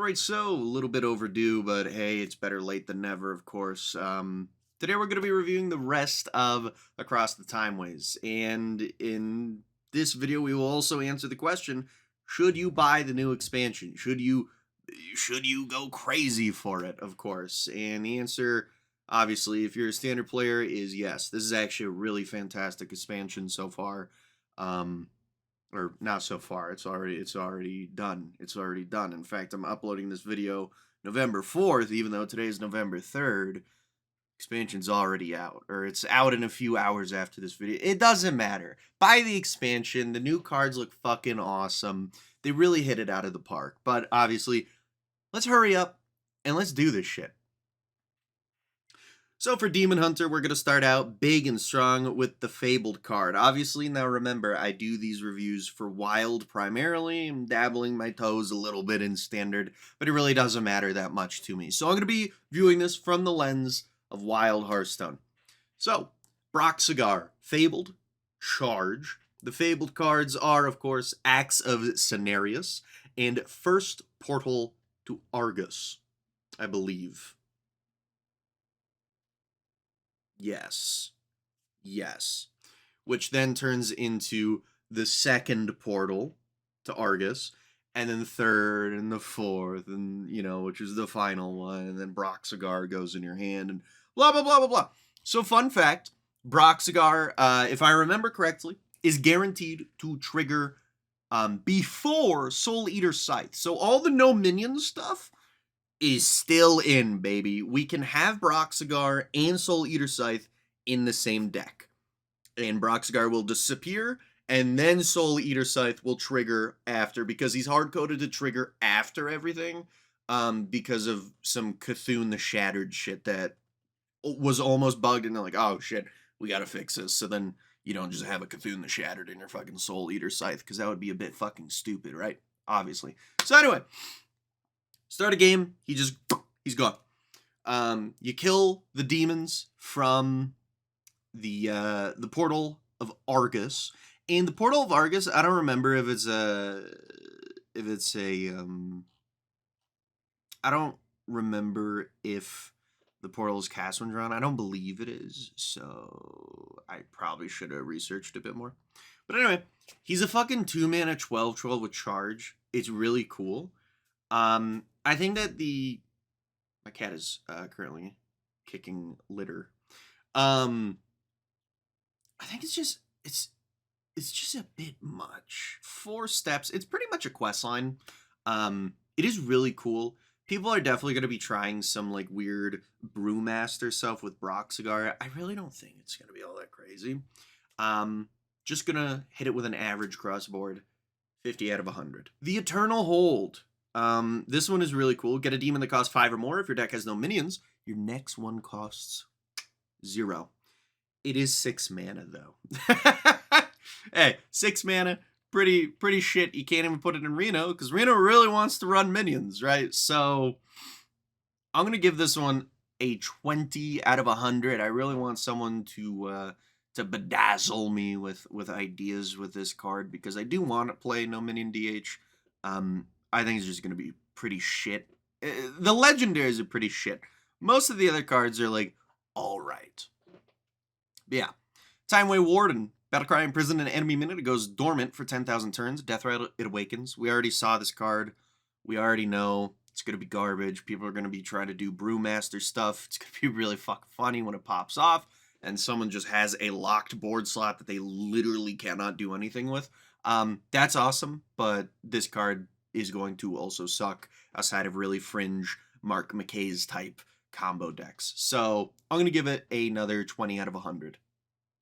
Alright, so a little bit overdue, but hey, it's better late than never, of course. Today we're going to be reviewing the rest of Across the Timeways, and in this video we will also answer the question, should you buy the new expansion? Should you go crazy for it, of course? And the answer, obviously, if you're a standard player, is yes. This is actually a really fantastic expansion so far. Or not so far. It's already done. It's already done. In fact, I'm uploading this video November 4th, even though today is November 3rd. Expansion's already out, or it's out in a few hours after this video. It doesn't matter. Buy the expansion. The new cards look fucking awesome. They really hit it out of the park. But obviously, let's hurry up and let's do this shit. So for Demon Hunter, we're going to start out big and strong with the Fabled card. Obviously, now remember, I do these reviews for Wild primarily. I'm dabbling my toes a little bit in Standard, but it really doesn't matter that much to me. So I'm going to be viewing this from the lens of Wild Hearthstone. So, Broxigar, Fabled, Charge. The Fabled cards are, of course, Axe of Cenarius and First Portal to Argus, I believe. Yes. Yes. Which then turns into the second portal to Argus, and then the third and the fourth, and, which is the final one, and then Broxigar goes in your hand, and blah, blah, blah, blah, blah. So, fun fact, Broxigar, if I remember correctly, is guaranteed to trigger before Soul Eater Scythe. So, all the no minion stuff is still in, baby. We can have Broxigar and Soul Eater Scythe in the same deck. And Broxigar will disappear, and then Soul Eater Scythe will trigger after, because he's hard-coded to trigger after everything, because of some Cthulhu the Shattered shit that was almost bugged, and they're like, oh shit, we gotta fix this. So then you don't just have a Cthulhu the Shattered in your fucking Soul Eater Scythe, because that would be a bit fucking stupid, right? Obviously. So anyway, start a game, he's gone. You kill the demons from the portal of Argus. And the portal of Argus, I don't remember if it's I don't remember if the portal is cast when drawn. I don't believe it is, so I probably should have researched a bit more. But anyway, he's a fucking 2-mana 12/12 with charge. It's really cool. I think that my cat is currently kicking litter. I think it's just a bit much. 4 steps. It's pretty much a quest line. It is really cool. People are definitely going to be trying some like weird brewmaster stuff with Broxigar. I really don't think it's going to be all that crazy. Just going to hit it with an average crossboard. 50 out of 100. The Eternal Hold. This one is really cool. Get a demon that costs 5 or more. If your deck has no minions, your next one costs 0. It is 6 mana, though. Hey, 6 mana, pretty shit. You can't even put it in Reno, because Reno really wants to run minions, right? So, I'm going to give this one a 20 out of 100. I really want someone to bedazzle me with ideas with this card, because I do want to play no minion DH. I think it's just going to be pretty shit. The legendaries are pretty shit. Most of the other cards are like, alright. Yeah. Timeway Warden. Battlecry imprisoned an enemy minute. It goes dormant for 10,000 turns. Death Rattle, it awakens. We already saw this card. We already know it's going to be garbage. People are going to be trying to do Brewmaster stuff. It's going to be really fucking funny when it pops off, and someone just has a locked board slot that they literally cannot do anything with. That's awesome, but this card is going to also suck outside of really fringe Mark McKay's type combo decks. So I'm going to give it another 20 out of 100.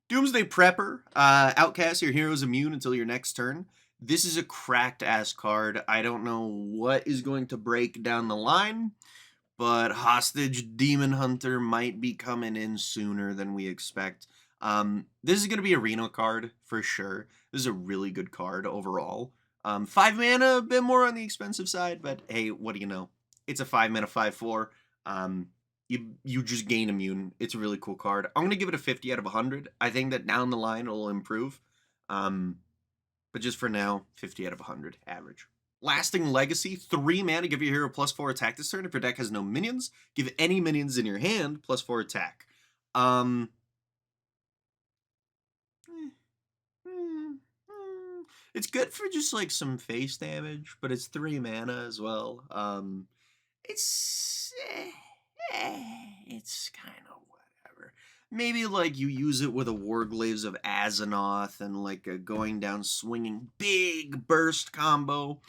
Doomsday Prepper. Outcast, your hero is immune until your next turn. This is a cracked ass card. I don't know what is going to break down the line, but Hostage Demon Hunter might be coming in sooner than we expect. This is going to be a Reno card for sure. This is a really good card overall. 5 mana, a bit more on the expensive side, but hey, what do you know? It's a 5 mana 5/4. You just gain immune. It's a really cool card. I'm going to give it a 50 out of 100. I think that down the line it'll improve. But just for now, 50 out of 100, average. Lasting Legacy, 3 mana, give your hero +4 attack this turn. If your deck has no minions, give any minions in your hand +4 attack. It's good for just like some face damage, but it's 3 mana as well. It's it's kind of whatever. Maybe like you use it with a Warglaves of Azzinoth and like a going down swinging big burst combo.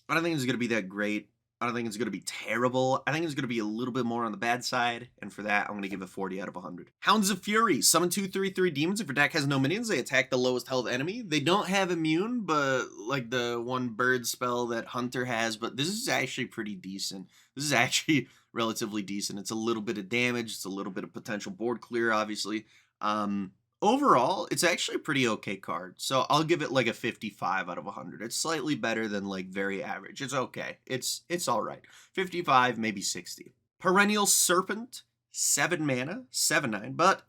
I don't think it's gonna be that great. I don't think it's going to be terrible. I think it's going to be a little bit more on the bad side. And for that, I'm going to give it 40 out of 100. Hounds of Fury. Summon 2/3/3 demons. If your deck has no minions, they attack the lowest health enemy. They don't have immune, but like the one bird spell that Hunter has. But this is actually pretty decent. This is actually relatively decent. It's a little bit of damage. It's a little bit of potential board clear, obviously. Overall, it's actually a pretty okay card. So I'll give it like a 55 out of 100. It's slightly better than like very average. It's okay. It's all right. 55, maybe 60. Perennial Serpent, 7 mana, 7/9, but,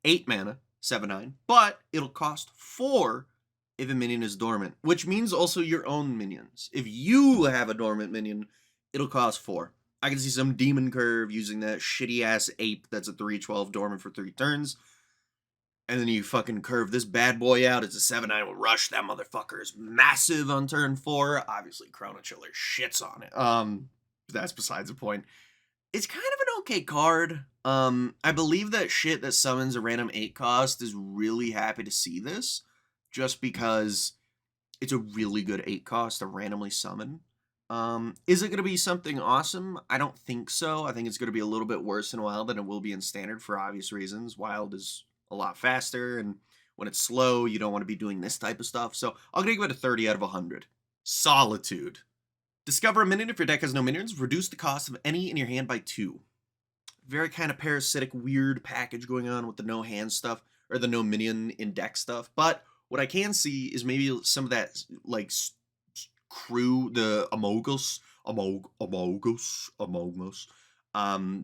8 mana, 7/9, but it'll cost 4 if a minion is dormant, which means also your own minions. If you have a dormant minion, it'll cost 4. I can see some Demon Curve using that shitty ass ape that's a 3/12 dormant for 3 turns. And then you fucking curve this bad boy out. It's a 7/9 with Rush. That motherfucker is massive on turn 4. Obviously, Chrono Chiller shits on it. But that's besides the point. It's kind of an okay card. I believe that shit that summons a random 8 cost is really happy to see this. Just because it's a really good 8 cost to randomly summon. Is it going to be something awesome? I don't think so. I think it's going to be a little bit worse in Wild than it will be in Standard for obvious reasons. Wild is a lot faster, and when it's slow, you don't want to be doing this type of stuff. So I'm going to give it a 30 out of 100. Solitude. Discover a minion if your deck has no minions. Reduce the cost of any in your hand by 2. Very kind of parasitic, weird package going on with the no hand stuff, or the no minion in deck stuff. But what I can see is maybe some of that, like, crew, the Amogus.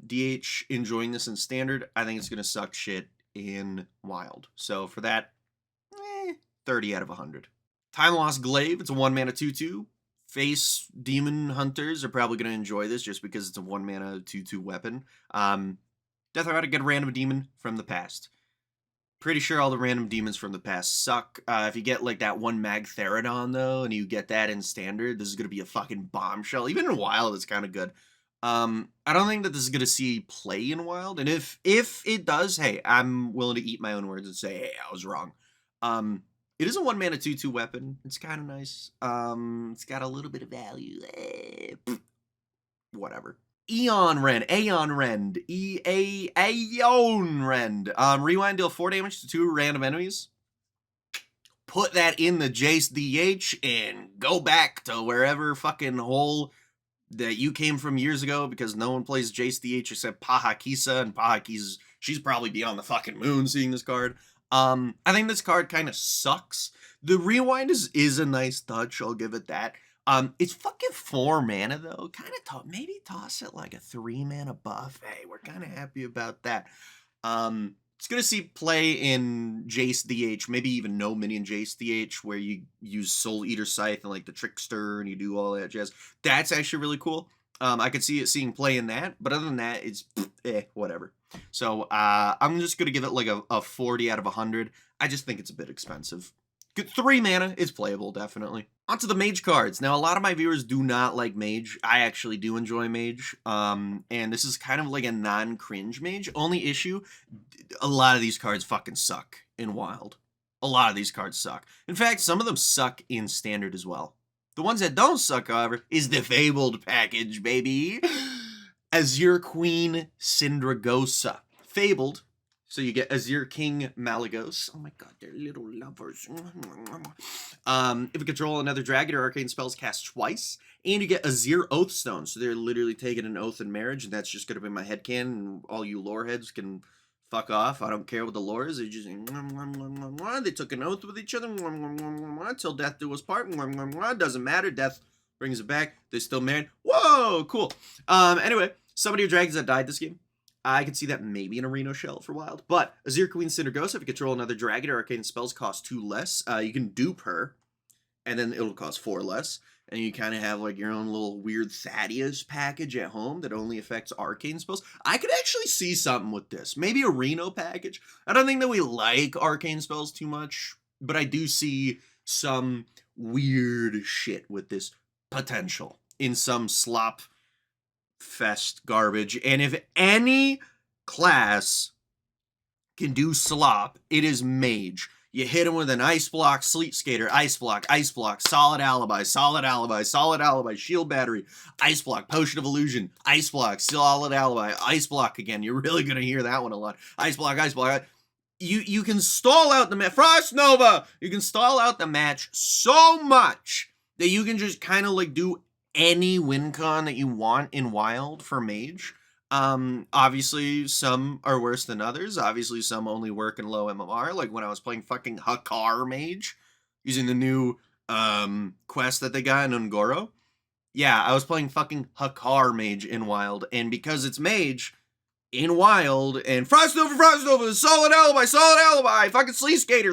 DH enjoying this in Standard. I think it's going to suck shit in Wild. So for that, 30 out of 100. Time Lost Glaive. It's a 1 mana 2/2. Face demon hunters are probably going to enjoy this just because it's a 1 mana 2/2 weapon. Death Rod to get a random demon from the past. Pretty sure all the random demons from the past suck. If you get like that one Magtheridon though, and you get that in Standard, this is going to be a fucking bombshell. Even in Wild, it's kind of good. I don't think that this is going to see play in Wild, and if it does, hey, I'm willing to eat my own words and say, hey, I was wrong. It is a 1 mana 2/2 weapon. It's kind of nice. It's got a little bit of value. Whatever. Aeon Rend. Rewind, deal 4 damage to 2 random enemies. Put that in the Jace DH and go back to wherever fucking hole that you came from years ago, because no one plays Jace DH except Pahakisa, and Pahakisa's, she's probably beyond the fucking moon seeing this card. I think this card kind of sucks. The rewind is a nice touch, I'll give it that. It's fucking 4 mana though. Kind of maybe toss it like a 3 mana buff. Hey, we're kind of happy about that. It's gonna see play in Jace DH, maybe even no minion Jace DH, where you use Soul Eater Scythe and like the Trickster and you do all that jazz. That's actually really cool. I could see it seeing play in that, but other than that, it's whatever. So I'm just gonna give it like a 40 out of 100. I just think it's a bit expensive. Good 3 mana, it's playable, definitely. Onto the Mage cards. Now, a lot of my viewers do not like Mage. I actually do enjoy Mage. And this is kind of like a non-cringe Mage. Only issue, a lot of these cards fucking suck in Wild. A lot of these cards suck. In fact, some of them suck in Standard as well. The ones that don't suck, however, is the Fabled package, baby. Azure Queen Syndragosa. Fabled. So you get Azure King Malygos. Oh my god, they're little lovers. If you control another dragon or arcane spells cast twice, and you get Azure Oathstone. So they're literally taking an oath in marriage, and that's just going to be my headcanon, and all you lore heads can fuck off. I don't care what the lore is. They just they took an oath with each other till death do us part. Doesn't matter. Death brings it back. They're still married. Whoa, cool. Anyway, somebody who dragons that died this game. I could see that maybe in a Reno Shell for Wild. But Azure Queen Syndragosa, if you control another dragon or arcane spells cost 2 less, you can dupe her. and then it'll cost 4 less. And you kind of have like your own little weird Thaddeus package at home that only affects arcane spells. I could actually see something with this. Maybe a Reno package. I don't think that we like arcane spells too much, but I do see some weird shit with this potential in some slop fest garbage. And if any class can do slop, it is Mage. You hit him with an Ice Block, Sleet Skater, Ice Block, Solid Alibi, Shield Battery, Ice Block, Potion of Illusion, Ice Block, Solid Alibi, Ice Block again. You're really going to hear that one a lot. Ice Block. You can stall out the match. Frost Nova! You can stall out the match so much that you can just kind of like do any win con that you want in Wild for Mage. Obviously some are worse than others. Obviously some only work in low MMR, like when I was playing fucking Hakar Mage using the new quest that they got in Ungoro. Yeah, I was playing fucking Hakar Mage in Wild, and because it's Mage in Wild and Frost Nova, Solid Alibi, fucking Sleet Skater,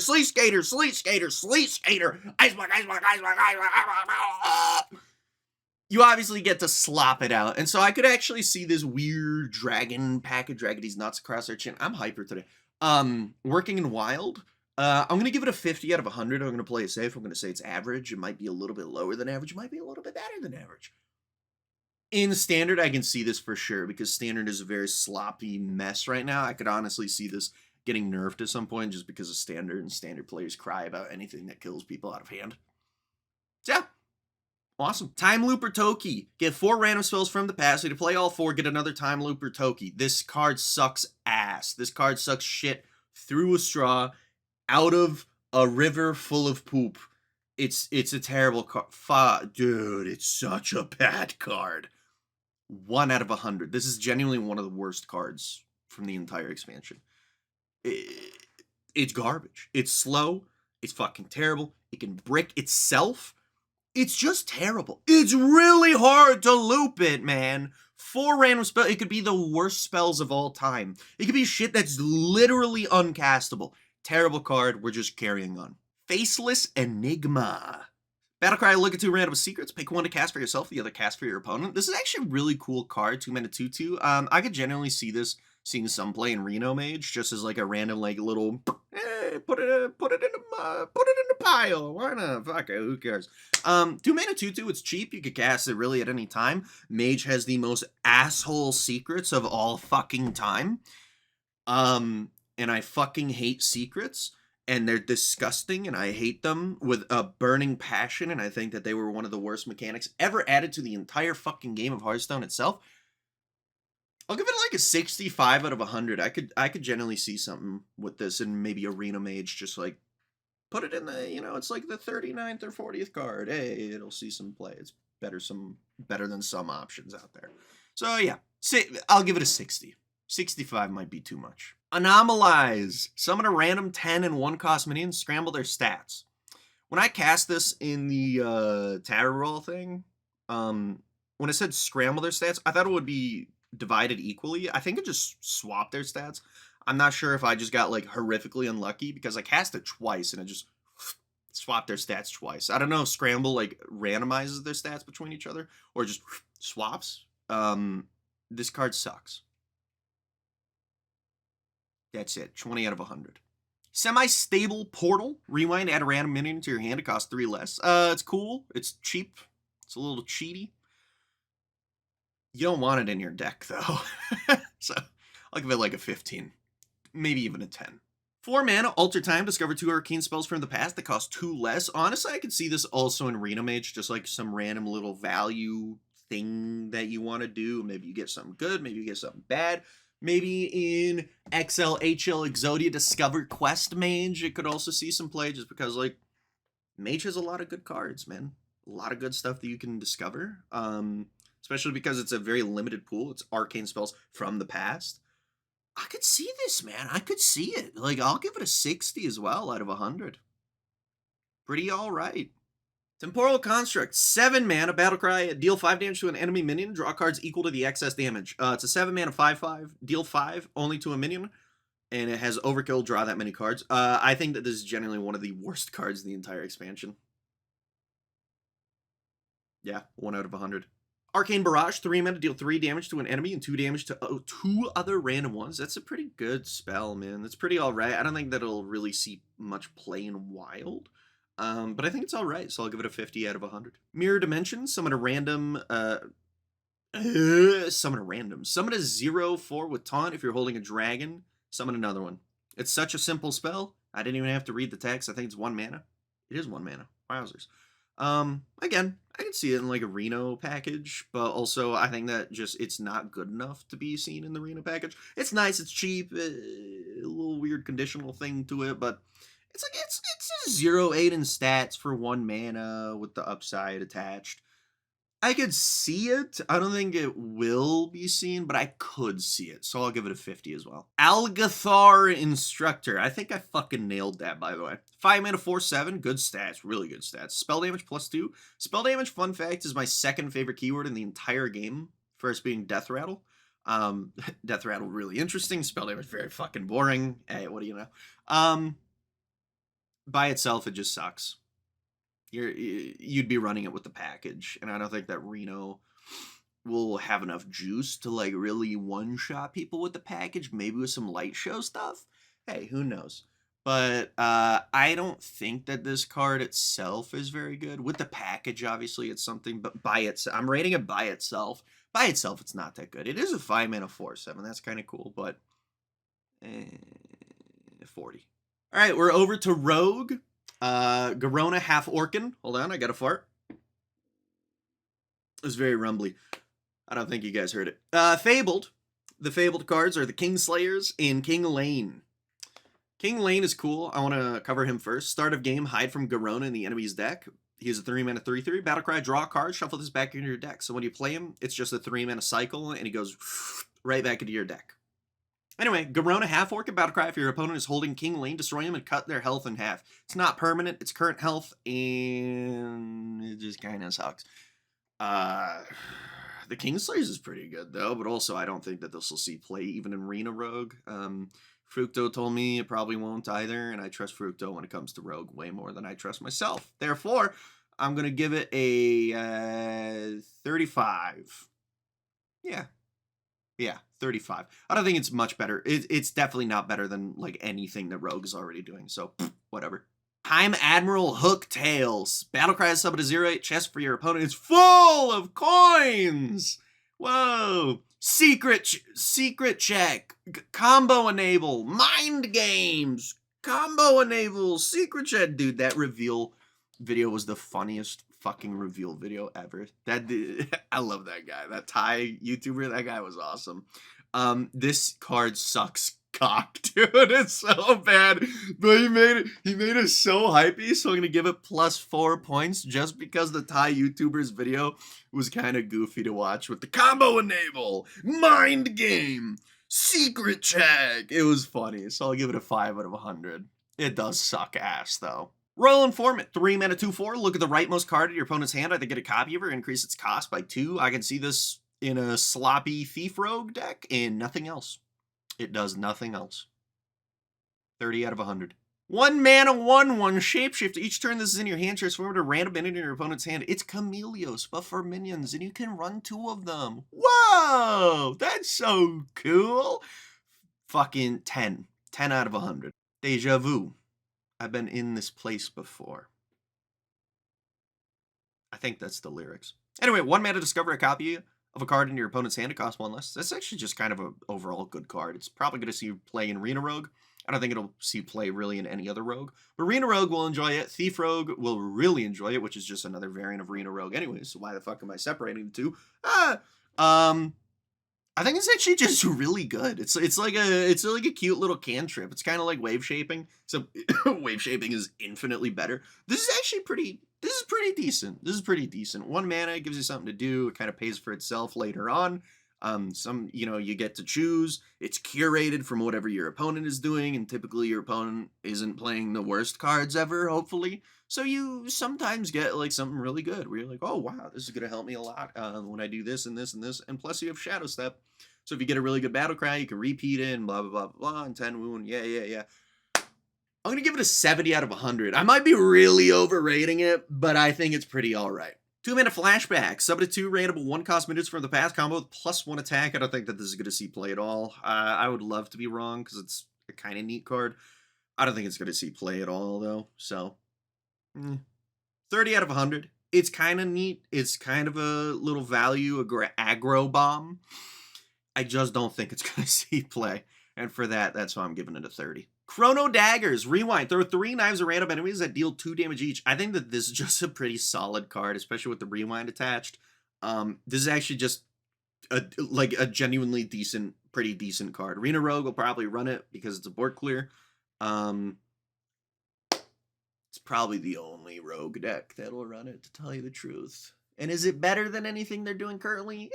Ice Block. You obviously get to slop it out. And so I could actually see this weird dragon package, dragging these nuts across their chin. I'm hyper today. Working in Wild. I'm going to give it a 50 out of 100. I'm going to play it safe. I'm going to say it's average. It might be a little bit lower than average. It might be a little bit better than average. In Standard, I can see this for sure, because Standard is a very sloppy mess right now. I could honestly see this getting nerfed at some point just because of Standard, and Standard players cry about anything that kills people out of hand. So yeah. Awesome. Time Looper Toki. Get 4 random spells from the past. So to play all 4, get another Time Looper Toki. This card sucks ass. This card sucks shit through a straw, out of a river full of poop. It's a terrible card. Dude, it's such a bad card. 1 out of 100. This is genuinely one of the worst cards from the entire expansion. It's garbage. It's slow. It's fucking terrible. It can brick itself. It's just terrible. It's really hard to loop it, man. 4 random spells. It could be the worst spells of all time. It could be shit that's literally uncastable. Terrible card. We're just carrying on. Faceless Enigma. Battlecry, look at 2 random secrets. Pick 1 to cast for yourself, the other cast for your opponent. This is actually a really cool card. 2 mana 2/2. I could generally see this seeing some play in Reno Mage, just as like a random like little put it in the pile. Why not? Fuck it, who cares? 2 mana 2/2. It's cheap. You could cast it really at any time. Mage has the most asshole secrets of all fucking time. And I fucking hate secrets. And they're disgusting, and I hate them with a burning passion, and I think that they were one of the worst mechanics ever added to the entire fucking game of Hearthstone itself. I'll give it like a 65 out of 100. I could generally see something with this, and maybe Arena Mage just like put it in the, it's like the 39th or 40th card. Hey, it'll see some play. It's better than some options out there. So yeah, I'll give it a 60. 65 might be too much. Anomalize. Summon a random 10 and 1 cost minion, scramble their stats. When I cast this in the Tower Roll thing, when it said scramble their stats, I thought it would be divided equally. I think it just swapped their stats. I'm not sure if I just got like horrifically unlucky, because I cast it twice and it just swapped their stats twice. I don't know if scramble like randomizes their stats between each other or just swaps. This card sucks. That's it. 20 out of 100. Semi-stable Portal. Rewind, add a random minion to your hand. It costs 3 less. It's cool. It's cheap. It's a little cheaty. You don't want it in your deck, though. So, I'll give it like a 15. Maybe even a 10. 4 mana, Alter Time. Discover 2 arcane spells from the past that cost 2 less. Honestly, I could see this also in Reno Mage. Just like some random little value thing that you want to do. Maybe you get something good. Maybe you get something bad. Maybe in XL, HL, Exodia, Discover Quest Mage, it could also see some play, just because, like, Mage has a lot of good cards, man. A lot of good stuff that you can discover, especially because it's a very limited pool. It's arcane spells from the past. I could see this, man. I could see it. Like, I'll give it a 60 as well out of 100. Pretty all right. Temporal Construct, 7 mana, Battlecry, deal 5 damage to an enemy minion, draw cards equal to the excess damage. It's a 7 mana 5/5, deal 5 only to a minion, and it has Overkill, draw that many cards. I think that this is generally one of the worst cards in the entire expansion. Yeah, 1 out of 100. Arcane Barrage, 3 mana, deal 3 damage to an enemy and 2 damage to 2 other random ones. That's a pretty good spell, man. That's pretty alright. I don't think that'll really see much play in Wild. But I think it's alright, so I'll give it a 50 out of 100. Mirror Dimension, summon a random, summon a 0/4 with taunt. If you're holding a dragon, summon another one. It's such a simple spell. I didn't even have to read the text. I think it's 1 mana. It is 1 mana. Wowzers. Again, I can see it in like a Reno package, but also I think that just it's not good enough to be seen in the Reno package. It's nice, it's cheap, a little weird conditional thing to it, but it's like it's a 0/8 in stats for 1 mana with the upside attached. I could see it. I don't think it will be seen, but I could see it. So I'll give it a 50 as well. Algathar Instructor. I think I fucking nailed that, by the way. 5 mana, 4/7. Good stats. Really good stats. Spell damage +2. Spell damage, fun fact, is my second favorite keyword in the entire game. First being Death Rattle. Death Rattle, really interesting. Spell damage, very fucking boring. Hey, what do you know? By itself, it just sucks. You'd be running it with the package, and I don't think that Reno will have enough juice to like really one-shot people with the package. Maybe with some light show stuff. Hey, who knows? But I don't think that this card itself is very good. With the package, obviously, it's something, but by itself, I'm rating it by itself. By itself, it's not that good. It is a 5 mana 4/7. That's kind of cool, but 40. All right, we're over to Rogue. Garona half Orcan. Hold on, I got a fart. It was very rumbly. I don't think you guys heard it. Fabled. The Fabled cards are the Kingslayers and King Lane. King Lane is cool. I want to cover him first. Start of game, hide from Garona in the enemy's deck. He has a 3 mana 3/3. Battlecry, draw a card, shuffle this back into your deck. So when you play him, it's just a 3 mana cycle, and he goes right back into your deck. Anyway, Garona half Orc and Battlecry. If your opponent is holding King Lane, destroy him and cut their health in half. It's not permanent. It's current health, and it just kind of sucks. The Kingslayers is pretty good, though, but also I don't think that this will see play even in Rena Rogue. Fructo told me it probably won't either, and I trust Fructo when it comes to Rogue way more than I trust myself. Therefore, I'm going to give it a 35. Yeah, 35. I don't think it's much better. It's definitely not better than like anything that Rogue is already doing, so whatever. Time Admiral Hooktails. Battlecry is sub to 0/8. Chest for your opponent is full of coins. Whoa. Secret check. Combo enable. Mind games. Combo enable. Secret check. Dude, that reveal video was the funniest fucking reveal video ever. I love that guy. That Thai YouTuber, that guy was awesome. This card sucks cock, dude. It's so bad. But he made it so hypey, so I'm gonna give it +4 points just because the Thai YouTuber's video was kind of goofy to watch with the combo enable, mind game, secret check. It was funny, so I'll give it a 5 out of 100. It does suck ass though. Royal Informant, 3 mana 2/4. Look at the rightmost card in your opponent's hand. Either get a copy of her, increase its cost by 2. I can see this in a sloppy Thief Rogue deck and nothing else. It does nothing else. 30 out of 100. 1 mana 1/1 shapeshift. Each turn this is in your hand, transform it to a random entity in your opponent's hand. It's Chameleos, but for minions, and you can run 2 of them. Whoa! That's so cool. Fucking 10. 10 out of 100. Deja vu. I've been in this place before. I think that's the lyrics. Anyway, 1 mana, discover a copy of a card in your opponent's hand. It costs 1 less. That's actually just kind of an overall good card. It's probably going to see you play in Rena Rogue. I don't think it'll see you play really in any other Rogue. But Rena Rogue will enjoy it. Thief Rogue will really enjoy it, which is just another variant of Rena Rogue anyway. So why the fuck am I separating the two? I think it's actually just really good. It's like a cute little cantrip. It's kind of like wave shaping. So wave shaping is infinitely better. This is actually pretty decent. This is pretty decent. 1 mana gives you something to do. It kind of pays for itself later on. You get to choose. It's curated from whatever your opponent is doing, and typically your opponent isn't playing the worst cards ever, hopefully. So you sometimes get like something really good where you're like, oh wow, this is gonna help me a lot when I do this and this and this. And plus you have Shadow Step. So if you get a really good battle cry, you can repeat it and blah blah blah blah and 10 wound. Yeah. I'm gonna give it a 70 out of 100. I might be really overrating it, but I think it's pretty alright. 2-mana flashback. Summon a 2 random 1-cost minions from the past combo with +1 attack. I don't think that this is going to see play at all. I would love to be wrong because it's a kind of neat card. I don't think it's going to see play at all, though. So, 30 out of 100. It's kind of neat. It's kind of a little value aggro bomb. I just don't think it's going to see play. And for that, that's why I'm giving it a 30. Chrono Daggers. Rewind. Throw 3 knives at random enemies that deal 2 damage each. I think that this is just a pretty solid card, especially with the rewind attached. This is actually just a genuinely decent, pretty decent card. Arena Rogue will probably run it because it's a board clear. It's probably the only Rogue deck that'll run it, to tell you the truth. And is it better than anything they're doing currently?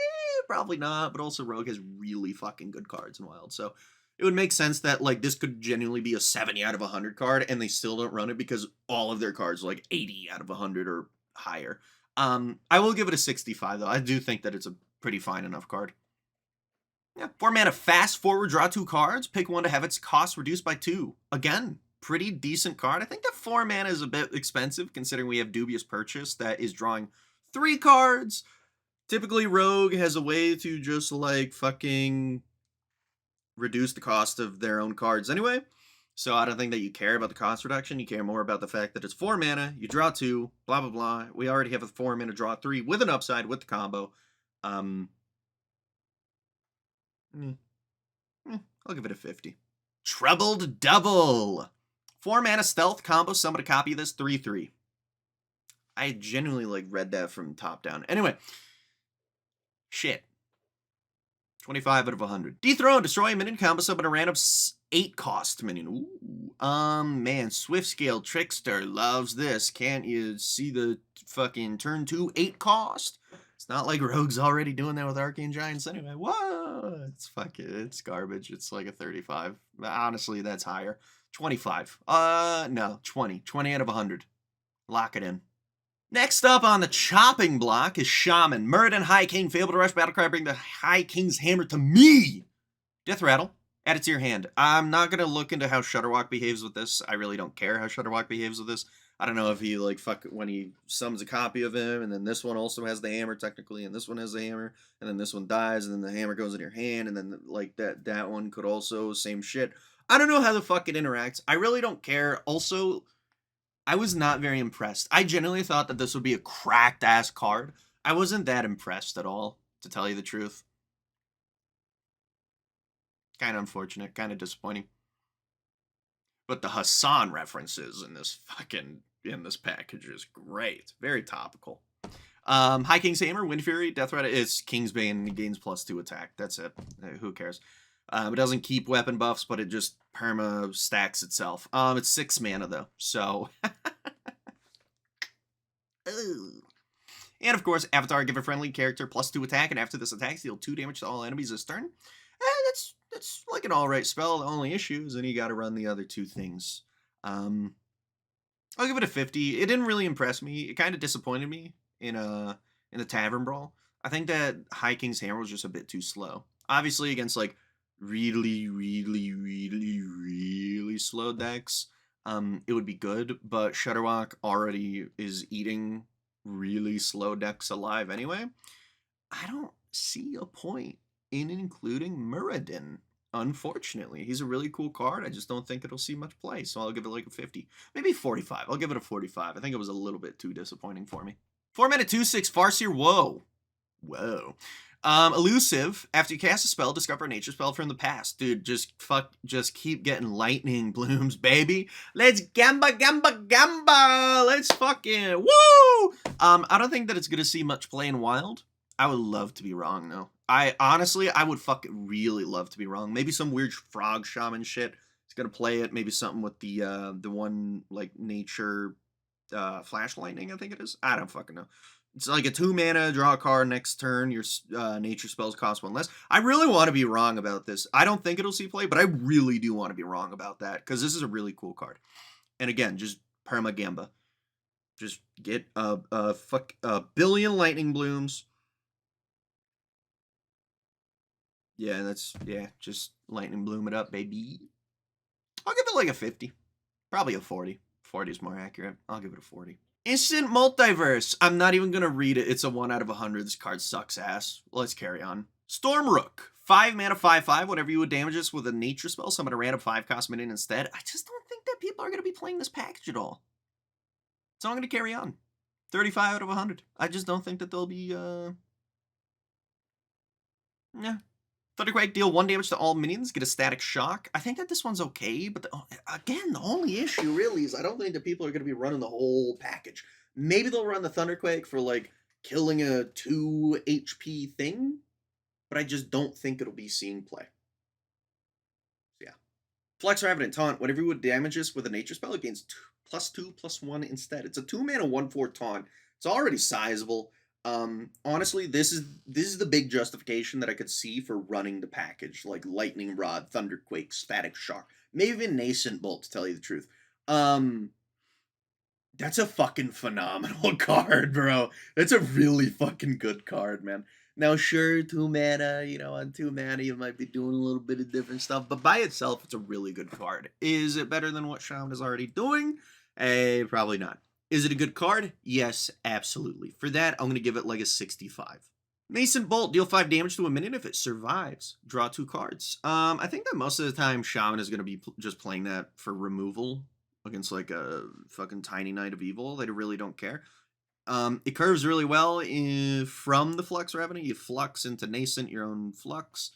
Probably not, but also Rogue has really fucking good cards in Wild, so it would make sense that, like, this could genuinely be a 70 out of 100 card, and they still don't run it because all of their cards are, like, 80 out of 100 or higher. I will give it a 65, though. I do think that it's a pretty fine enough card. Yeah, 4 mana fast forward, draw 2 cards, pick one to have its cost reduced by 2. Again, pretty decent card. I think that 4 mana is a bit expensive, considering we have Dubious Purchase that is drawing 3 cards. Typically, Rogue has a way to just, like, fucking reduce the cost of their own cards anyway. So I don't think that you care about the cost reduction. You care more about the fact that it's 4 mana, you draw 2, blah, blah, blah. We already have a 4 mana draw 3 with an upside with the combo. I'll give it a 50. Troubled Double. 4 mana stealth combo, summon a copy of this, 3/3. I genuinely, like, read that from top down. Anyway. Shit. 25 out of 100. Dethrone, destroy a minion combo, summon a random 8-cost minion. Ooh. Man, Swift Scale Trickster loves this. Can't you see the fucking turn 2 8-cost? It's not like Rogue's already doing that with Arcane Giants anyway. What? It's garbage. It's like a 35. Honestly, that's higher. 25. No, 20. 20 out of 100. Lock it in. Next up on the chopping block is Shaman. Muradin High King, Fable to Rush Battlecry, bring the High King's Hammer to me! Death Rattle, add it to your hand. I'm not going to look into how Shutterwalk behaves with this. I really don't care how Shutterwalk behaves with this. I don't know if he, like, when he summons a copy of him, and then this one also has the hammer, technically, and this one has the hammer, and then this one dies, and then the hammer goes in your hand, and then, like, that one could also, same shit. I don't know how the fuck it interacts. I really don't care. Also, I was not very impressed. I genuinely thought that this would be a cracked-ass card. I wasn't that impressed at all, to tell you the truth. Kind of unfortunate, kind of disappointing. But the Hassan references in this package is great. Very topical. High King's Hammer, Wind Fury, Death Threat. It's Kingsbane, gains +2 attack. That's it. Who cares? It doesn't keep weapon buffs, but it just perma stacks itself. It's 6 mana though, so. And of course, Avatar, give a friendly character +2 attack, and after this attack, deal 2 damage to all enemies this turn. That's like an alright spell. The only issue is then you got to run the other 2 things. I'll give it a 50. It didn't really impress me. It kind of disappointed me in the Tavern Brawl. I think that High King's Hammer was just a bit too slow. Obviously, against like really slow decks, it would be good, but Shutterwalk already is eating really slow decks alive anyway. I don't see a point in including Muradin, unfortunately. He's a really cool card. I just don't think it'll see much play, so I'll give it like a 50. Maybe 45. I'll give it a 45. I think it was a little bit too disappointing for me. 4 mana 2/6 Farseer. Whoa. Elusive. After you cast a spell, discover a nature spell from the past. Dude, just keep getting lightning blooms, baby. Let's gamba. Let's fucking woo! I don't think that it's gonna see much play in Wild. I would love to be wrong though. I would fucking really love to be wrong. Maybe some weird frog shaman shit is gonna play it. Maybe something with the one like nature flash lightning, I think it is. I don't fucking know. It's like a 2 mana, draw a card next turn, your nature spells cost 1 less. I really want to be wrong about this. I don't think it'll see play, but I really do want to be wrong about that, because this is a really cool card. And again, just perma gamba. Just get a billion lightning blooms. Yeah, just lightning bloom it up, baby. I'll give it like a 50. Probably a 40. 40 is more accurate. I'll give it a 40. Instant Multiverse. I'm not even going to read it. It's a 1 out of 100. This card sucks ass. Let's carry on. Stormrook. 5 mana, 5/5. Whenever you would damage us with a nature spell, summon a random 5-cost minion instead. I just don't think that people are going to be playing this package at all. So I'm going to carry on. 35 out of 100. I just don't think that they'll be, yeah. Thunderquake, deal 1 damage to all minions, get a static shock. I think that this one's okay, but again, the only issue really is I don't think that people are going to be running the whole package. Maybe they'll run the Thunderquake for, like, killing a 2 HP thing, but I just don't think it'll be seeing play. Yeah. Flex Ravenant Taunt. Whenever you would damage us with a nature spell, it gains +2/+1 instead. It's a 2 mana 1/4 taunt. It's already sizable. Honestly, this is the big justification that I could see for running the package, like Lightning Rod, Thunderquake, Static Shock, maybe even Nascent Bolt, to tell you the truth. That's a fucking phenomenal card, bro. That's a really fucking good card, man. Now, sure, 2 mana, on 2 mana, you might be doing a little bit of different stuff, but by itself, it's a really good card. Is it better than what Shaman is already doing? Probably not. Is it a good card? Yes, absolutely. For that, I'm going to give it like a 65. Nascent Bolt, deal 5 damage to a minion if it survives. Draw 2 cards. I think that most of the time Shaman is going to be just playing that for removal against like a fucking Tiny Knight of Evil. They really don't care. It curves really well from the Flux Revenue. You flux into Nascent, your own Flux.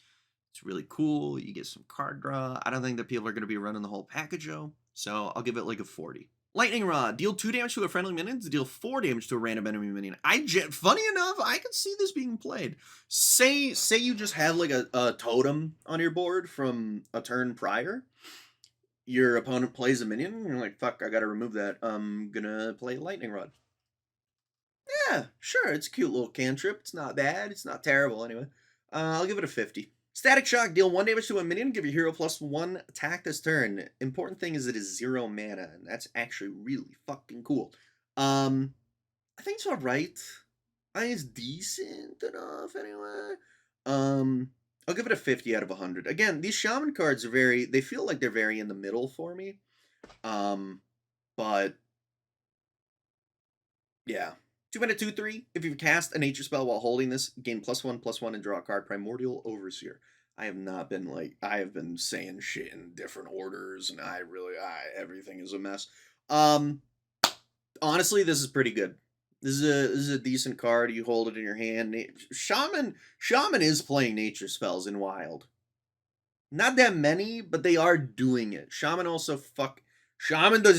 It's really cool. You get some card draw. I don't think that people are going to be running the whole package, though. So I'll give it like a 40. Lightning Rod, deal 2 damage to a friendly minion, deal 4 damage to a random enemy minion. Funny enough, I could see this being played. Say you just have like a totem on your board from a turn prior. Your opponent plays a minion, and you're like, fuck, I gotta remove that. I'm gonna play Lightning Rod. Yeah, sure, it's a cute little cantrip. It's not bad. It's not terrible, anyway. I'll give it a 50. Static Shock, deal 1 damage to a minion, give your hero +1 attack this turn. Important thing is it is 0 mana, and that's actually really fucking cool. I think it's alright. I think it's decent enough, anyway. I'll give it a 50 out of 100. Again, these Shaman cards are they feel like they're very in the middle for me. But, yeah. 2 mana 2/3. If you cast a nature spell while holding this, gain +1/+1 and draw a card. Primordial Overseer. I have been saying shit in different orders, and everything is a mess. Honestly, this is pretty good. This is a decent card. You hold it in your hand. Shaman is playing nature spells in Wild. Not that many, but they are doing it. Shaman does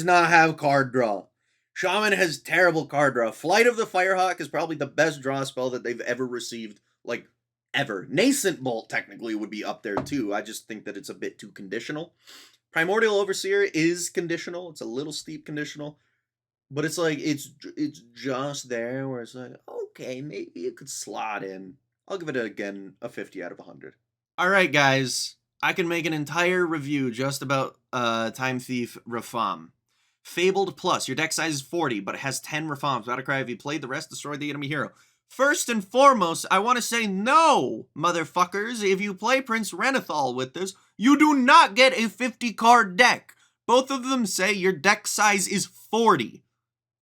not have card draw. Shaman has terrible card draw. Flight of the Firehawk is probably the best draw spell that they've ever received, like, ever. Nascent Bolt technically would be up there too. I just think that it's a bit too conditional. Primordial Overseer is conditional. It's a little steep conditional. But it's like, it's just there where it's like, okay, maybe it could slot in. I'll give it, again, a 50 out of 100. All right, guys. I can make an entire review just about Time Thief Rafam. Fabled Plus. Your deck size is 40, but it has 10 Rafams. Without a cry, if you played the rest, destroy the enemy hero. First and foremost, I want to say no, motherfuckers. If you play Prince Renathal with this, you do not get a 50-card deck. Both of them say your deck size is 40.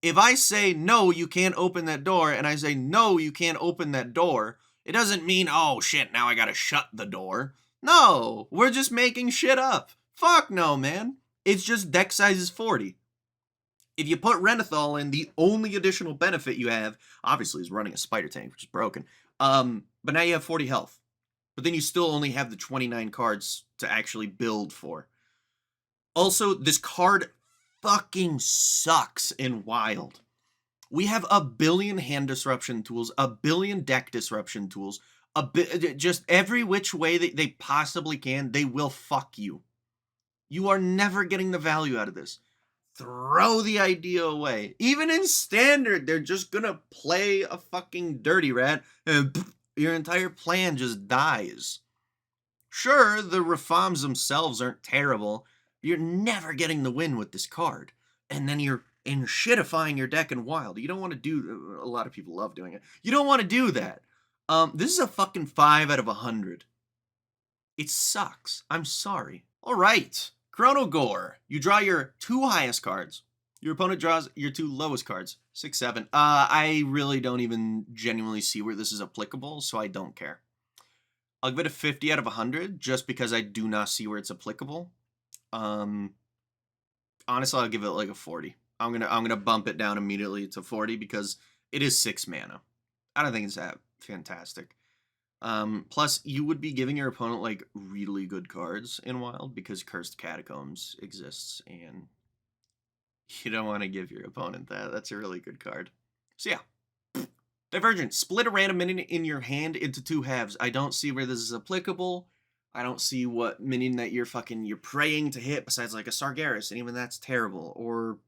If I say, no, you can't open that door, and I say, no, you can't open that door, it doesn't mean, oh, shit, now I gotta shut the door. No, we're just making shit up. Fuck no, man. It's just deck size is 40. If you put Renathal in, the only additional benefit you have, obviously, is running a Spider Tank, which is broken. But now you have 40 health. But then you still only have the 29 cards to actually build for. Also, this card fucking sucks in Wild. We have a billion hand disruption tools, a billion deck disruption tools, just every which way that they possibly can, they will fuck you. You are never getting the value out of this. Throw the idea away. Even in Standard, they're just gonna play a fucking Dirty Rat, and your entire plan just dies. Sure, the Rafams themselves aren't terrible. You're never getting the win with this card. And then you're shitifying your deck in Wild. You don't want to do... A lot of people love doing it. You don't want to do that. This is a fucking 5 out of 100. It sucks. I'm sorry. All right. Chronogore. You draw your 2 highest cards. Your opponent draws your 2 lowest cards. 6, 7. I really don't even genuinely see where this is applicable, so I don't care. I'll give it a 50 out of 100 just because I do not see where it's applicable. Honestly, I'll give it like a 40. I'm gonna bump it down immediately to 40 because it is 6 mana. I don't think it's that fantastic. Plus, you would be giving your opponent like really good cards in Wild because Cursed Catacombs exists, and you don't want to give your opponent that. That's a really good card. So yeah. Divergent. Split a random minion in your hand into 2 halves. I don't see where this is applicable. I don't see what minion that you're praying to hit besides like a Sargeras, and even that's terrible. Or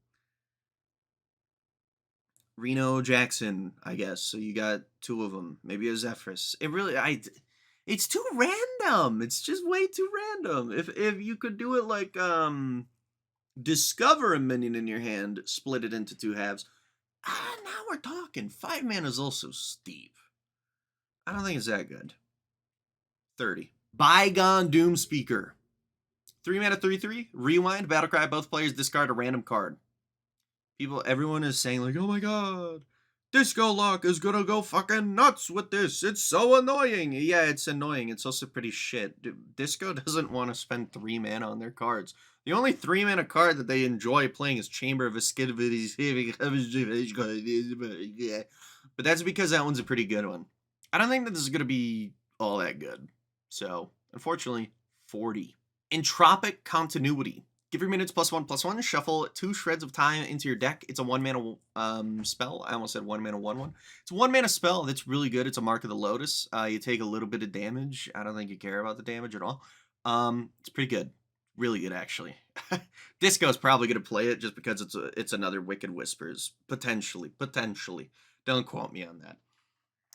Reno Jackson, I guess. So you got 2 of them. Maybe a Zephrys. It's too random. It's just way too random. If you could do it like discover a minion in your hand, split it into 2 halves. Now we're talking. 5 mana is also steep. I don't think it's that good. 30. Bygone Doomspeaker. 3 mana, 3/3. Rewind. Battlecry. Both players discard a random card. Everyone is saying like, oh my god, Disco Lock is gonna go fucking nuts with this. It's so annoying. Yeah, it's annoying. It's also pretty shit. Disco doesn't want to spend 3 mana on their cards. The only 3 mana card that they enjoy playing is Chamber of Esquivities. But that's because that one's a pretty good one. I don't think that this is gonna be all that good. So, unfortunately, 40. Entropic Continuity. Give your minions +1/+1. Shuffle 2 Shreds of Time into your deck. It's a 1 mana spell. I almost said 1 mana 1/1. It's a 1 mana spell that's really good. It's a Mark of the Lotus. You take a little bit of damage. I don't think you care about the damage at all. It's pretty good. Really good, actually. Disco's probably going to play it just because it's another Wicked Whispers. Potentially. Don't quote me on that.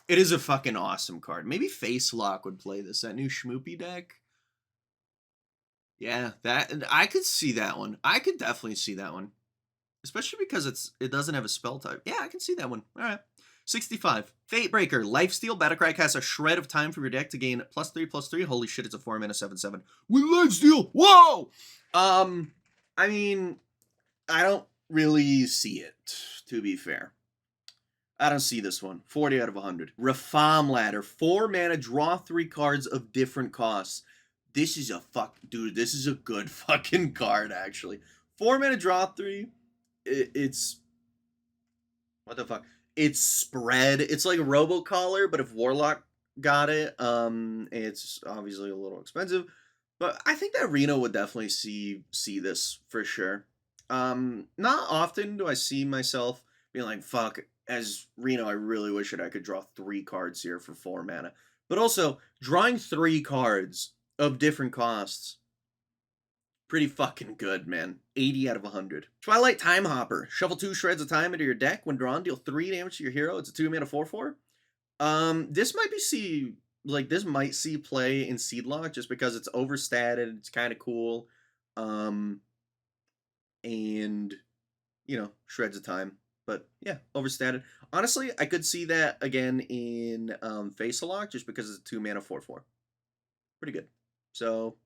It is a fucking awesome card. Maybe Face Lock would play this. That new Schmoopy deck. Yeah, I could see that one. I could definitely see that one. Especially because it doesn't have a spell type. Yeah, I can see that one. All right. 65. Fatebreaker. Lifesteal. Battlecry casts a Shred of Time from your deck to gain +3/+3. Holy shit, it's a 4 mana 7/7. With Lifesteal! Whoa! I mean, I don't really see it, to be fair. I don't see this one. 40 out of 100. Reform Ladder. 4 mana, draw 3 cards of different costs. This is this is a good fucking card, actually. 4 mana, draw 3. It's... What the fuck? It's spread. It's like Robocaller, but if Warlock got it, it's obviously a little expensive. But I think that Reno would definitely see this for sure. Not often do I see myself being like, fuck, as Reno, I really wish that I could draw 3 cards here for 4 mana. But also, drawing 3 cards of different costs, pretty fucking good, man. 80 out of 100. Twilight Time Hopper. Shuffle 2 Shreds of Time into your deck. When drawn, deal 3 damage to your hero. It's a 2 mana 4/4. This might see play in Seedlock just because it's overstated. It's kind of cool. And, Shreds of Time. But, yeah, overstated. Honestly, I could see that again in Face Lock just because it's a 2 mana 4/4. Pretty good. So,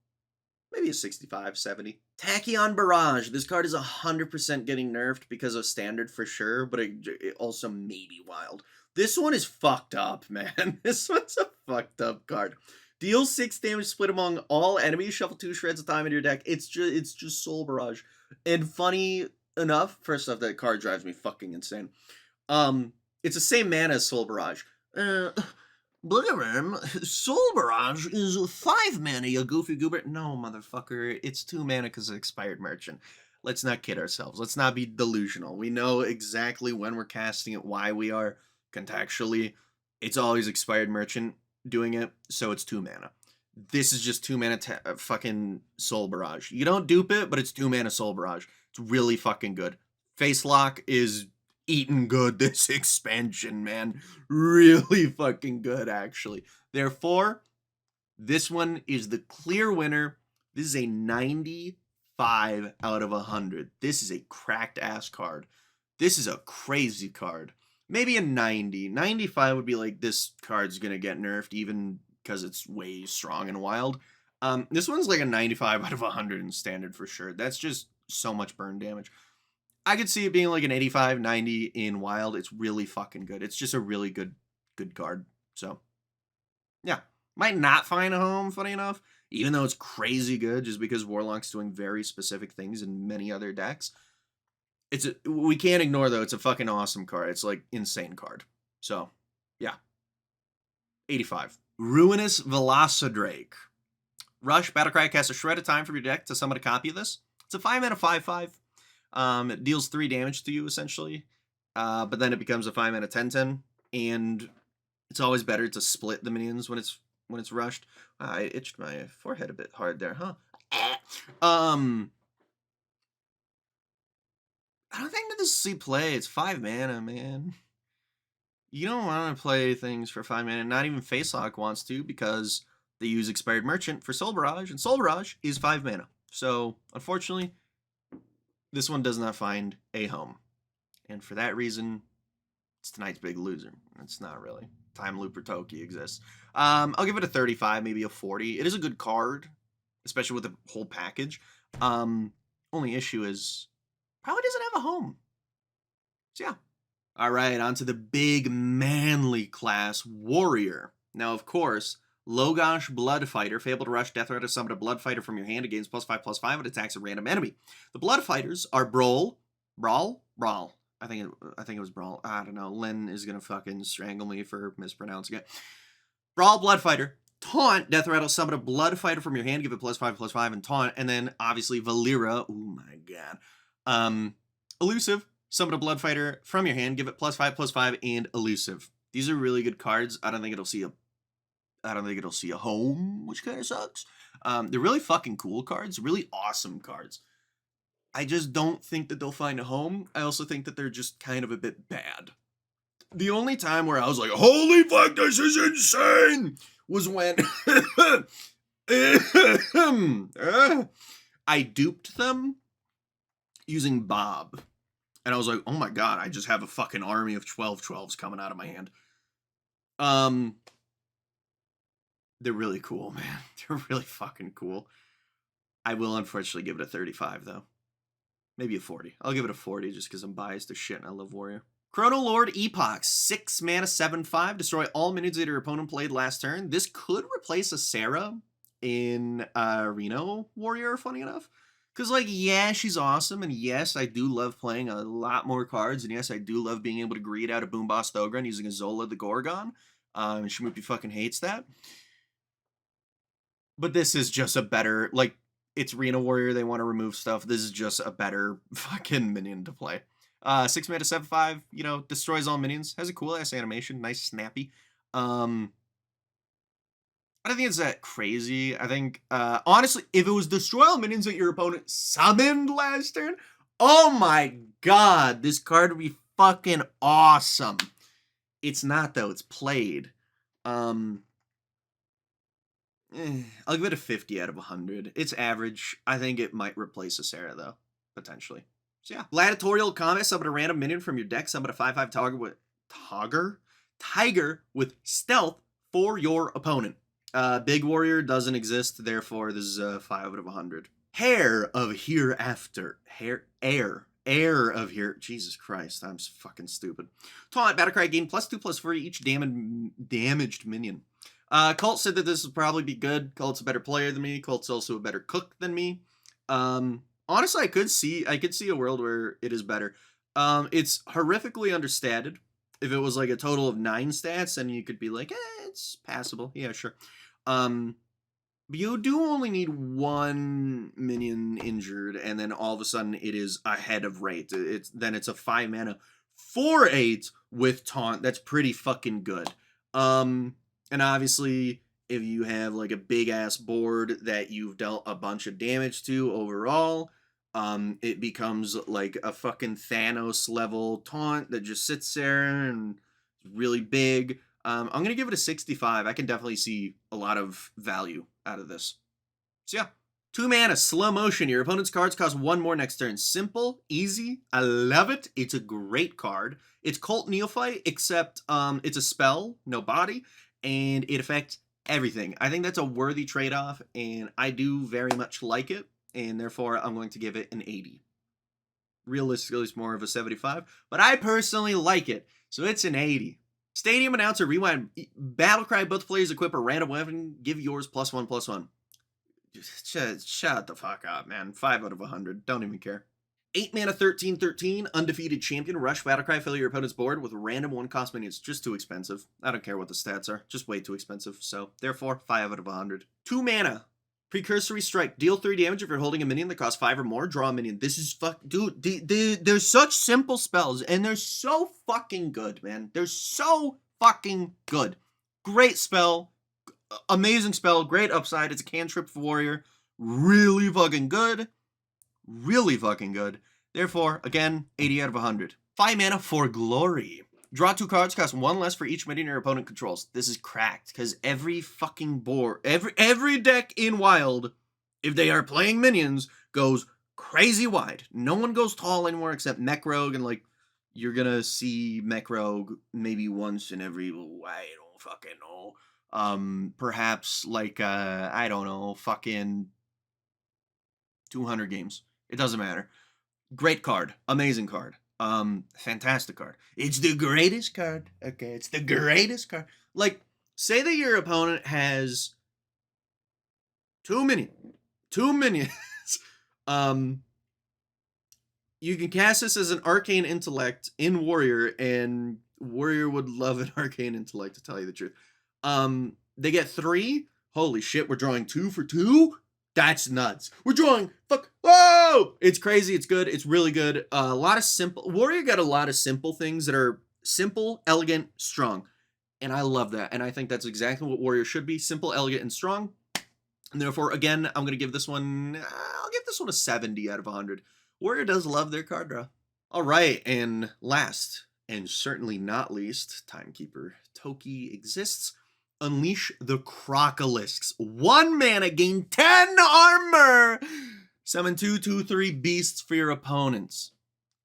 maybe a 65, 70. Tachyon Barrage. This card is 100% getting nerfed because of Standard for sure, but it also may be Wild. This one is fucked up, man. This one's a fucked up card. Deal 6 damage split among all enemies. Shuffle 2 Shreds of Time into your deck. It's just Soul Barrage. And funny enough, first off, that card drives me fucking insane. It's the same mana as Soul Barrage. Soul Barrage is 5 mana, you goofy goober. No, motherfucker, it's 2 mana because of Expired Merchant. Let's not kid ourselves. Let's not be delusional. We know exactly when we're casting it, why we are contextually. It's always Expired Merchant doing it, so it's 2 mana. This is just 2 mana fucking Soul Barrage. You don't dupe it, but it's 2 mana Soul Barrage. It's really fucking good. Face Lock is eating good this expansion, man. Really fucking good, actually. Therefore, this one is the clear winner. This is a 95 out of 100. This is a cracked ass card. This is a crazy card. Maybe a 90. 95 would be like, this card's gonna get nerfed even because it's way strong and wild. This one's like a 95 out of 100 in Standard for sure. That's just so much burn damage. I could see it being like an 85, 90 in Wild. It's really fucking good. It's just a really good card. So, yeah. Might not find a home, funny enough, even though it's crazy good, just because Warlock's doing very specific things in many other decks. We can't ignore, though, it's a fucking awesome card. It's like insane card. So, yeah. 85. Ruinous Velocidrake. Rush, Battlecry, cast a shred of time from your deck to summon a copy of this. It's a 5-mana 5/5. It deals 3 damage to you, essentially. But then it becomes a 5-mana 10/10. And it's always better to split the minions when it's rushed. I itched my forehead a bit hard there, huh? I don't think that this is see play. It's 5 mana, man. You don't want to play things for 5 mana. Not even Facelock wants to, because they use Expired Merchant for Soul Barrage, and Soul Barrage is 5 mana. So, unfortunately, this one does not find a home. And for that reason, it's tonight's big loser. It's not really. Time Looper Toki exists. I'll give it a 35, maybe a 40. It is a good card, especially with the whole package. Only issue is probably doesn't have a home. So yeah. All right, on to the big manly class, Warrior. Now, of course, Logosh Bloodfighter, Fabled Rush, Death Rider, summon a Bloodfighter from your hand, against +5/+5, and attacks a random enemy. The Bloodfighters are Brawl. I think it was Brawl. I don't know. Len is gonna fucking strangle me for mispronouncing it. Brawl, Bloodfighter, Taunt, Death Rattle, summon a Bloodfighter from your hand, give it +5/+5, and Taunt, and then obviously Valera. Oh my god. Elusive, summon a Bloodfighter from your hand, give it +5/+5, and Elusive. These are really good cards. I don't think it'll see a home, which kind of sucks. They're really fucking cool cards, really awesome cards. I just don't think that they'll find a home. I also think that they're just kind of a bit bad. The only time where I was like, holy fuck, this is insane, was when I duped them using Bob. And I was like, oh my god, I just have a fucking army of 12/12s coming out of my hand. They're really cool, man. They're really fucking cool. I will unfortunately give it a 35, though. Maybe a 40. I'll give it a 40 just because I'm biased as shit and I love Warrior. Chrono Lord Epoch, 6 mana 7/5. Destroy all minions that your opponent played last turn. This could replace a Sarah in Reno Warrior, funny enough. Because, like, yeah, she's awesome, and yes, I do love playing a lot more cards, and yes, I do love being able to greed out a Boomboss Thogran using a Zola the Gorgon. Shmoopy fucking hates that. But this is just a better, like, it's Reno Warrior, they want to remove stuff. This is just a better fucking minion to play. 6 mana 7/5, you know, destroys all minions. Has a cool ass animation, nice snappy. I don't think it's that crazy. I think, honestly, if it was destroy all minions that your opponent summoned last turn, oh my god, this card would be fucking awesome. It's not, though. It's played. I'll give it a 50 out of 100. It's average. I think it might replace a Sarah, though, potentially. So yeah. Gladiatorial Combat, summon a random minion from your deck, summon a 5/5 Tiger with Stealth for your opponent. Big Warrior doesn't exist, therefore this is a 5 out of 100. Heir of Hereafter. Heir of Here. Jesus Christ, I'm fucking stupid. Taunt, Battlecry, gain +2/+4 for each damaged minion. Colt said that this would probably be good. Colt's a better player than me. Colt's also a better cook than me. Honestly, I could see a world where it is better. It's horrifically understated. If it was like a total of 9 stats, then you could be like, it's passable. Yeah, sure. But you do only need 1 minion injured, and then all of a sudden it is ahead of rate. Then it's a 5 mana 4/8 with taunt. That's pretty fucking good. And obviously, if you have like a big ass board that you've dealt a bunch of damage to overall, it becomes like a fucking Thanos level taunt that just sits there and is really big. I'm going to give it a 65. I can definitely see a lot of value out of this. So yeah. 2 mana, slow motion. Your opponent's cards cost 1 more next turn. Simple, easy. I love it. It's a great card. It's Cult Neophyte, except it's a spell, no body, and it affects everything. I think that's a worthy trade-off, and I do very much like it, and therefore I'm going to give it an 80. Realistically, it's more of a 75, but I personally like it, so it's an 80. Stadium announcer, rewind. Battlecry, both players equip a random weapon, give yours +1/+1. Just shut the fuck up, man. 5 out of 100. Don't even care. 8 mana 13/13, undefeated champion. Rush Battlecry, fill your opponent's board with random 1-cost minions. Just too expensive. I don't care what the stats are. Just way too expensive. So, therefore, 5 out of 100. 2 mana. Precursory Strike. Deal 3 damage if you're holding a minion that costs 5 or more. Draw a minion. This is dude, they're such simple spells, and they're so fucking good, man. They're so fucking good. Great spell. Amazing spell. Great upside. It's a cantrip for warrior. Really fucking good. Really fucking good. Therefore, again, 80 out of 100. 5 mana for Glory. Draw 2 cards, cost 1 less for each minion your opponent controls. This is cracked, because every fucking board, every deck in Wild, if they are playing minions, goes crazy wide. No one goes tall anymore except Mech Rogue, and like, you're gonna see Mech Rogue maybe once in every, I don't fucking know. Perhaps like, I don't know, fucking 200 games. It doesn't matter. Great card. Amazing card. Fantastic card. It's the greatest card. Okay, it's the greatest card. Like, say that your opponent has 2 minions. You can cast this as an Arcane Intellect in Warrior, and Warrior would love an Arcane Intellect, to tell you the truth. They get 3. Holy shit, we're drawing 2 for 2? That's nuts. We're drawing, whoa! It's crazy, it's good, it's really good. A lot of simple, Warrior got a lot of simple things that are simple, elegant, strong. And I love that, and I think that's exactly what Warrior should be, simple, elegant, and strong. And therefore, again, I'm going to give this one, I'll give this one a 70 out of 100. Warrior does love their card draw. All right, and last, and certainly not least, Timekeeper Toki exists. Unleash the Crocolisk's. 1 mana, gain 10 armor. Summon 2/2/3 beasts for your opponents.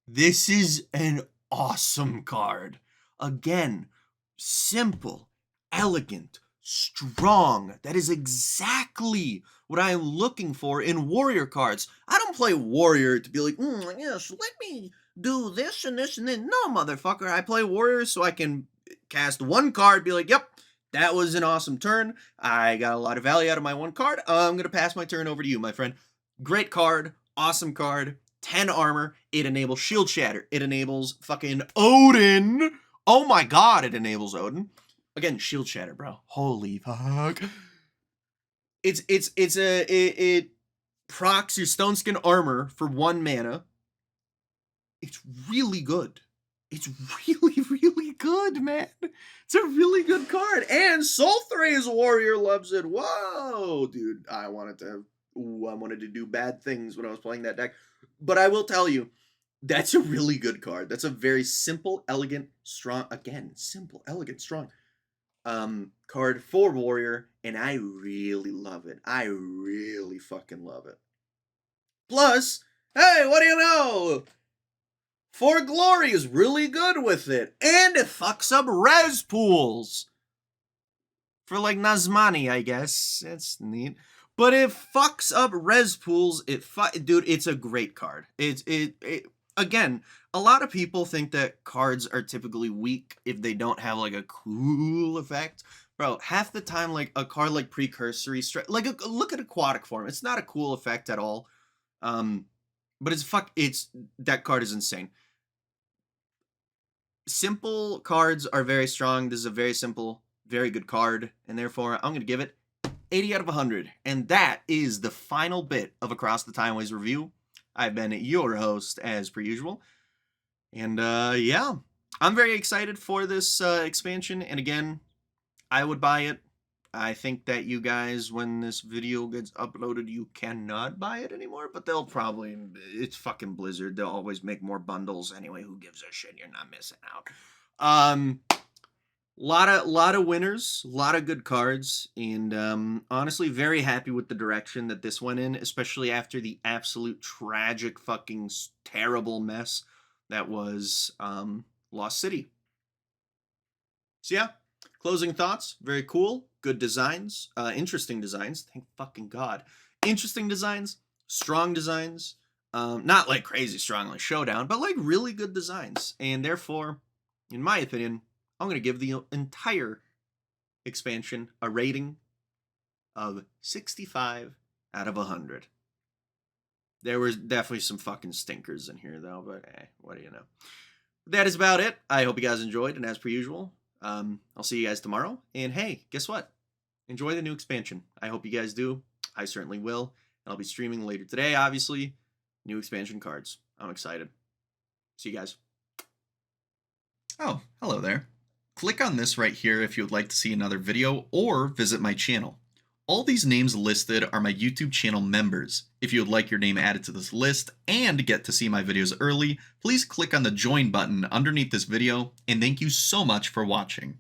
This is an awesome card. Again, simple, elegant, strong. That is exactly what I am looking for in Warrior cards. I don't play Warrior to be like, yes, let me do this and this and then. No, motherfucker. I play Warrior so I can cast 1 card, be like, yep, that was an awesome turn. I got a lot of value out of my 1 card. I'm going to pass my turn over to you, my friend. Great card. Awesome card. 10 armor. It enables Shield Shatter. It enables fucking Odin. Oh my god, it enables Odin. Again, Shield Shatter, bro. Holy fuck. It procs your Stone Skin armor for 1 mana. It's really good. It's really, really good, man. It's a really good card. And Sulthray's Warrior loves it. Whoa, dude. I wanted to do bad things when I was playing that deck. But I will tell you, that's a really good card. That's a very simple, elegant, strong, again, simple, elegant, strong card for Warrior. And I really love it. I really fucking love it. Plus, hey, what do you know? For Glory is really good with it. And it fucks up res pools. For like Nazmani, I guess. That's neat. But it fucks up res pools. Dude, it's a great card. Again, a lot of people think that cards are typically weak if they don't have like a cool effect. Bro, half the time, like a card like Precursory Strike, like look at Aquatic Form. It's not a cool effect at all. But that card is insane. Simple cards are very strong. This is a very simple, very good card, and therefore I'm going to give it 80 out of 100. And that is the final bit of Across the Timeways review. I've been your host, as per usual. And yeah, I'm very excited for this expansion. And again, I would buy it. I think that you guys, when this video gets uploaded, you cannot buy it anymore, but they'll probably, it's fucking Blizzard. They'll always make more bundles anyway. Who gives a shit? You're not missing out. Lot of winners, a lot of good cards, and honestly, very happy with the direction that this went in, especially after the absolute tragic fucking terrible mess that was Lost City. So yeah, closing thoughts, very cool, good designs, interesting designs, thank fucking God. Interesting designs, strong designs, Not like crazy strong like Showdown, but like really good designs. And therefore, in my opinion, I'm going to give the entire expansion a rating of 65 out of 100. There was definitely some fucking stinkers in here, though, but what do you know? That is about it. I hope you guys enjoyed, and as per usual, I'll see you guys tomorrow. And hey, guess what? Enjoy the new expansion. I hope you guys do. I certainly will. And I'll be streaming later today, obviously. New expansion cards. I'm excited. See you guys. Oh, hello there. Click on this right here if you would like to see another video or visit my channel. All these names listed are my YouTube channel members. If you would like your name added to this list and get to see my videos early, please click on the join button underneath this video, and thank you so much for watching.